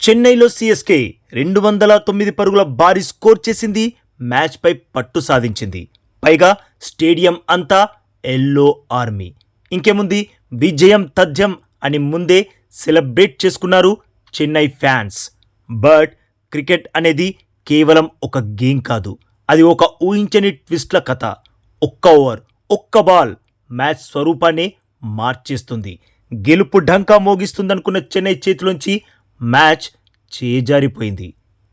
చెన్నైలో సిఎస్కే 209 పరుగుల భారీ స్కోర్ చేసింది. మ్యాచ్పై పట్టు సాధించింది. పైగా స్టేడియం అంతా ఎల్లో ఆర్మీ. ఇంకేముంది, విజయం తథ్యం అని ముందే సెలబ్రేట్ చేసుకున్నారు చెన్నై ఫ్యాన్స్. బట్ క్రికెట్ అనేది కేవలం ఒక గేమ్ కాదు, అది ఒక ఊహించని ట్విస్ట్ల కథ. ఒక్క ఓవర్, ఒక్క బాల్ మ్యాచ్ స్వరూపాన్ని మార్చేస్తుంది. గెలుపు ఢంకా మోగిస్తుందనుకున్న చెన్నై చేతిలోంచి మ్యాచ్ చేజారిపోయింది.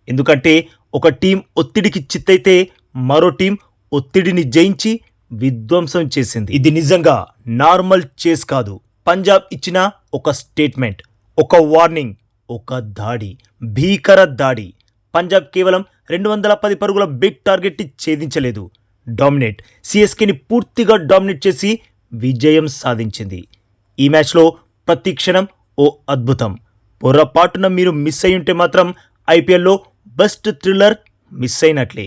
ఎందుకంటే ఒక టీం ఒత్తిడికి చిత్తైతే మరో టీం ఒత్తిడిని జయించి విధ్వంసం చేసింది. ఇది నిజంగా నార్మల్ చేస్ కాదు. పంజాబ్ ఇచ్చిన ఒక స్టేట్మెంట్, ఒక వార్నింగ్, ఒక దాడి, భీకర దాడి. పంజాబ్ కేవలం 210 పరుగుల బిగ్ టార్గెట్ ఛేదించలేదు. డామినేట్ సిఎస్కేని పూర్తిగా డామినేట్ చేసి విజయం సాధించింది. ఈ మ్యాచ్లో ప్రతి క్షణం ఓ అద్భుతం. పొరపాటున మీరు మిస్ అయి ఉంటే మాత్రం ఐపీఎల్లో బెస్ట్ థ్రిల్లర్ మిస్ అయినట్లే.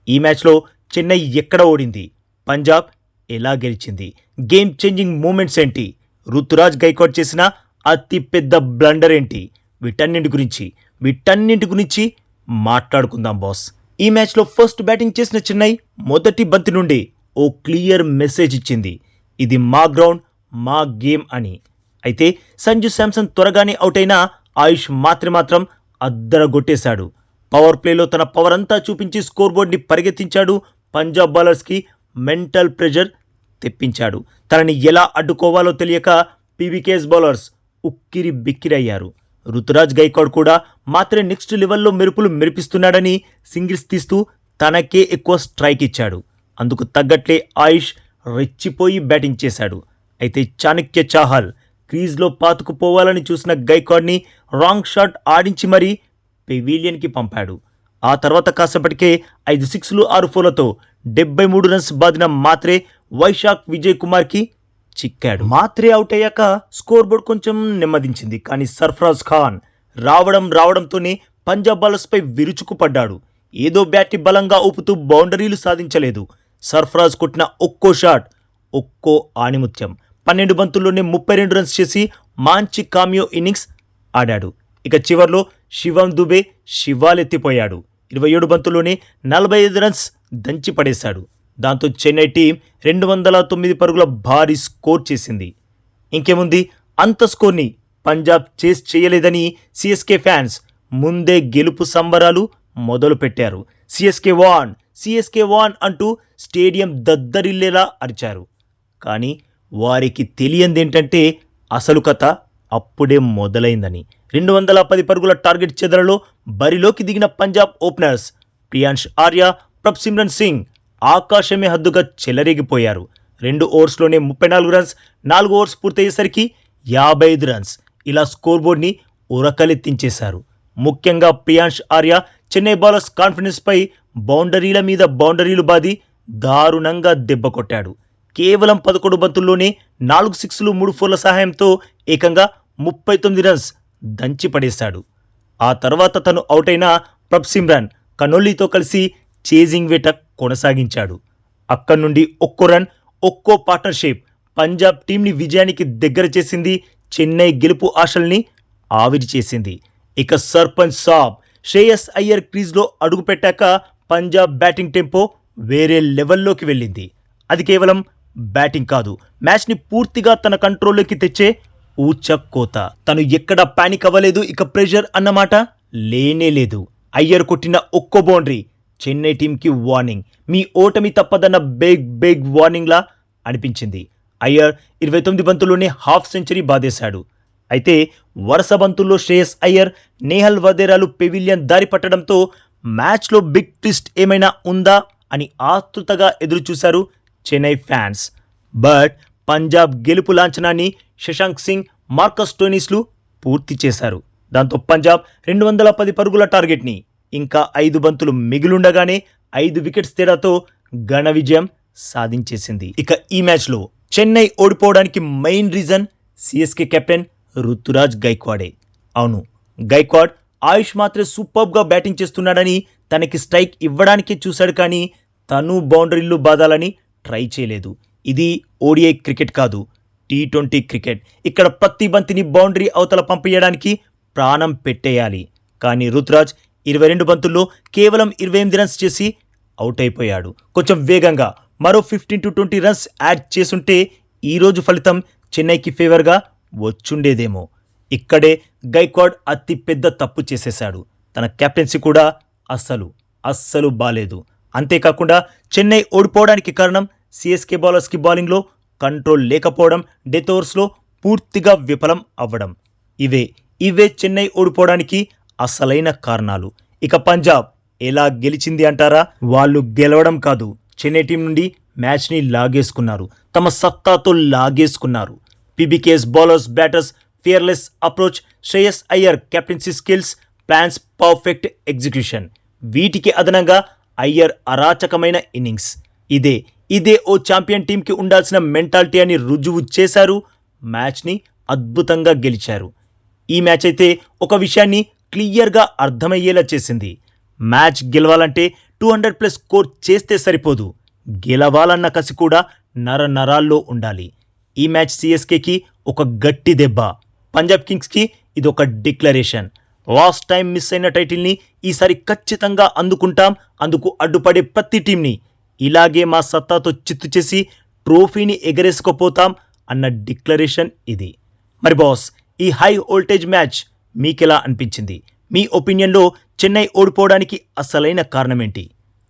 ఈ మ్యాచ్లో చెన్నై ఎక్కడ ఓడింది, పంజాబ్ ఎలా గెలిచింది, గేమ్ చేంజింగ్ మూమెంట్స్ ఏంటి, రుతురాజ్ గైక్వాడ్ చేసిన అతి పెద్ద బ్లండర్ ఏంటి, వీటన్నింటి గురించి మాట్లాడుకుందాం బాస్. ఈ మ్యాచ్లో ఫస్ట్ బ్యాటింగ్ చేసిన చెన్నై మొదటి బంతి నుండి ఓ క్లియర్ మెసేజ్ ఇచ్చింది, ఇది మా గ్రౌండ్, మా గేమ్ అని. అయితే సంజు శాంసన్ త్వరగానే అవుట్ అయినా ఆయుష్ మాత్రం అద్దరగొట్టేశాడు. పవర్ ప్లేలో తన పవర్ అంతా చూపించి స్కోర్ బోర్డ్ని పరిగెత్తించాడు. పంజాబ్ బౌలర్స్కి మెంటల్ ప్రెషర్ తెప్పించాడు. తనని ఎలా అడ్డుకోవాలో తెలియక పీవీకేఎస్ బౌలర్స్ ఉక్కిరి బిక్కిరయ్యారు. రుతురాజ్ గైక్వాడ్ కూడా మాత్రమే నెక్స్ట్ లెవెల్లో మెరుపులు మెరిపిస్తున్నాడని సింగిల్స్ తీస్తూ తనకే ఎక్కువ స్ట్రైక్ ఇచ్చాడు. అందుకు తగ్గట్లే ఆయుష్ రెచ్చిపోయి బ్యాటింగ్ చేశాడు. అయితే చాణక్య చాహల్ క్రీజ్లో పాతుకుపోవాలని చూసిన గైక్వాడ్ని రాంగ్ షాట్ ఆడించి మరీ పెవిలియన్కి పంపాడు. ఆ తర్వాత కాసేపటికే 5 సిక్స్లు 6 ఫోర్లతో 73 రన్స్ బాదిన మాత్రే వైశాఖ్ విజయ్ కుమార్కి చిక్కాడు. మాత్రే అవుట్ అయ్యాక స్కోర్ బోర్డ్ కొంచెం నెమ్మదించింది. కానీ సర్ఫరాజ్ ఖాన్ రావడంతోనే పంజాబ్ బౌలర్స్పై విరుచుకుపడ్డాడు. ఏదో బ్యాట్ని బలంగా ఊపుతూ బౌండరీలు సాధించలేదు. సర్ఫరాజ్ కొట్టిన ఒక్కో షాట్ ఒక్కో ఆణిముత్యం. 12 బంతుల్లోనే 32 రన్స్ చేసి మంచి కామియో ఇన్నింగ్స్ ఆడాడు. ఇక చివర్లో శివం దుబే శివాలెత్తిపోయాడు. 27 బంతుల్లోనే 45 రన్స్ దంచి పడేశాడు. దాంతో చెన్నై టీం 209 పరుగుల భారీ స్కోర్ చేసింది. ఇంకేముంది, అంత స్కోర్ని పంజాబ్ చేస్ చేయలేదని సిఎస్కే ఫ్యాన్స్ ముందే గెలుపు సంబరాలు మొదలుపెట్టారు. సిఎస్కే వాన్ అంటూ స్టేడియం దద్దరిల్లేలా అరిచారు. కానీ వారికి తెలియందేంటంటే అసలు కథ అప్పుడే మొదలైందని. 210 పరుగుల టార్గెట్ చెదరలో బరిలోకి దిగిన పంజాబ్ ఓపెనర్స్ ప్రియాంష్ ఆర్య, ప్రభ్సిమ్రన్ సింగ్ ఆకాశమే హద్దుగా చెలరేగిపోయారు. 2 ఓవర్స్లోనే 34 రన్స్, 4 ఓవర్స్ పూర్తయ్యేసరికి 55 రన్స్. ఇలా స్కోర్ బోర్డ్ని ఉరకలెత్తించేశారు. ముఖ్యంగా ప్రియాంష్ ఆర్య చెన్నై బౌలర్స్ కాన్ఫిడెన్స్పై బౌండరీల మీద బౌండరీలు బాది దారుణంగా దెబ్బ కొట్టాడు. కేవలం 11 బంతుల్లోనే 4 సిక్స్లు 3 ఫోర్ల సహాయంతో ఏకంగా 39 రన్స్ దంచి పడేశాడు. ఆ తర్వాత తను అవుట్ అయిన ప్రభ్సిమ్రన్ కనోలీతో కలిసి చేజింగ్ వేట కొనసాగించాడు. అక్కడి నుండి ఒక్కో రన్, ఒక్కో పార్ట్నర్షిప్ పంజాబ్ టీంని విజయానికి దగ్గర చేసింది. చెన్నై గెలుపు ఆశల్ని ఆవిరి చేసింది. ఇక సర్పంచ్ సాబ్ శ్రేయస్ అయ్యర్ క్రీజ్లో అడుగుపెట్టాక పంజాబ్ బ్యాటింగ్ టెంపో వేరే లెవెల్లోకి వెళ్ళింది. అది కేవలం బ్యాటింగ్ కాదు, మ్యాచ్ని పూర్తిగా తన కంట్రోల్లోకి తెచ్చే ఊచకోత. తను ఎక్కడా పానిక్ అవ్వలేదు. ఇక ప్రెషర్ అన్నమాట లేనే లేదు. అయ్యర్ కొట్టిన ఒక్కో బౌండరీ చెన్నై టీంకి వార్నింగ్, మీ ఓటమి తప్పదన్న బిగ్ వార్నింగ్లా అనిపించింది. అయ్యర్ 29 బంతుల్లోనే హాఫ్ సెంచరీ బాధేశాడు. అయితే వరుస బంతుల్లో శ్రేయస్ అయ్యర్, నేహల్ వదేరాలు పెవిలియన్ దారి పట్టడంతో మ్యాచ్లో బిగ్ ట్విస్ట్ ఏమైనా ఉందా అని ఆతృతగా ఎదురుచూశారు చెన్నై ఫ్యాన్స్. బట్ పంజాబ్ గెలుపు లాంఛనాన్ని శశాంక్ సింగ్, మార్కస్ స్టోయినిస్లు పూర్తి చేశారు. దాంతో పంజాబ్ 210 పరుగుల టార్గెట్ని ఇంకా 5 బంతులు మిగిలుండగానే 5 వికెట్స్ తేడాతో ఘన విజయం సాధించేసింది. ఇక ఈ మ్యాచ్లో చెన్నై ఓడిపోవడానికి main reason CSK captain Ruturaj గైక్వాడే. అవును, గైక్వాడ్ ఆయుష్ మాత్రే సూపర్గా బ్యాటింగ్ చేస్తున్నాడని తనకి స్ట్రైక్ ఇవ్వడానికే చూశాడు. కానీ తను బౌండరీలు బాదాలని ట్రై చేయలేదు. ఇది ఓడిఐ క్రికెట్ కాదు, T20 క్రికెట్. ఇక్కడ ప్రతి బంతిని బౌండరీ అవతల పంపించడానికి ప్రాణం పెట్టేయాలి. కానీ రుతురాజ్ 22 బంతుల్లో కేవలం 28 రన్స్ చేసి అవుట్ అయిపోయాడు. కొంచెం వేగంగా మరో 15-20 రన్స్ యాడ్ చేసుంటే ఈరోజు ఫలితం చెన్నైకి ఫేవర్గా వచ్చుండేదేమో. ఇక్కడే గైక్వాడ్ అతి పెద్ద తప్పు చేసేశాడు. తన కెప్టెన్సీ కూడా అస్సలు బాలేదు. అంతేకాకుండా చెన్నై ఓడిపోవడానికి కారణం సిఎస్కే బౌలర్స్కి బౌలింగ్లో కంట్రోల్ లేకపోవడం, డెత్ ఓవర్స్లో పూర్తిగా విఫలం అవ్వడం. ఇవే చెన్నై ఓడిపోవడానికి అసలైన కారణాలు. ఇక పంజాబ్ ఎలా గెలిచింది అంటారా? వాళ్ళు గెలవడం కాదు, చెన్నై టీం నుండి మ్యాచ్ని లాగేసుకున్నారు. తమ సత్తాతో లాగేసుకున్నారు. PBKS bowlers, batters fearless approach, Shreyas Iyer captaincy skills, plans perfect execution, వీటికి అదనంగా అయ్యర్ అరాచకమైన ఇన్నింగ్స్. ఇదే ఓ ఛాంపియన్ టీంకి ఉండాల్సిన మెంటాలిటీ అని రుజువు చేశారు. మ్యాచ్ని అద్భుతంగా గెలిచారు. ఈ మ్యాచ్ అయితే ఒక విషయాన్ని క్లియర్గా అర్థమయ్యేలా చేసింది. మ్యాచ్ గెలవాలంటే 200+ స్కోర్ చేస్తే సరిపోదు, గెలవాలన్న కసి కూడా నరాల్లో ఉండాలి. ఈ మ్యాచ్ సిఎస్కేకి ఒక గట్టి దెబ్బ, పంజాబ్ కింగ్స్కి ఇది ఒక డిక్లరేషన్. లాస్ట్ టైం మిస్ అయిన టైటిల్ని ఈసారి ఖచ్చితంగా అందుకుంటాం. అందుకు అడ్డుపడే ప్రతి టీంని ఇలాగే మా సత్తాతో చిత్తు చేసి ట్రోఫీని ఎగరేసుకుపోతాం అన్న డిక్లరేషన్ ఇది. మరి బాస్, ఈ హై వోల్టేజ్ మ్యాచ్ మీకెలా అనిపించింది? మీ ఒపీనియన్లో చెన్నై ఓడిపోవడానికి అసలైన కారణం ఏంటి?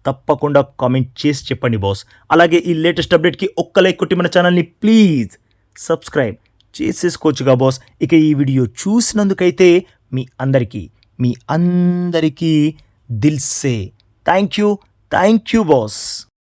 తప్పకుండా కామెంట్ చేసి చెప్పండి బాస్. అలాగే ఈ లేటెస్ట్ అప్డేట్కి ఒక్క లైక్ కొట్టి మన ఛానల్ని ప్లీజ్ సబ్స్క్రైబ్ చేసేసుకోవచ్చుగా బాస్. ఇక ఈ వీడియో చూసినందుకైతే మీ అందరికీ దిల్ సే థ్యాంక్ యూ బాస్.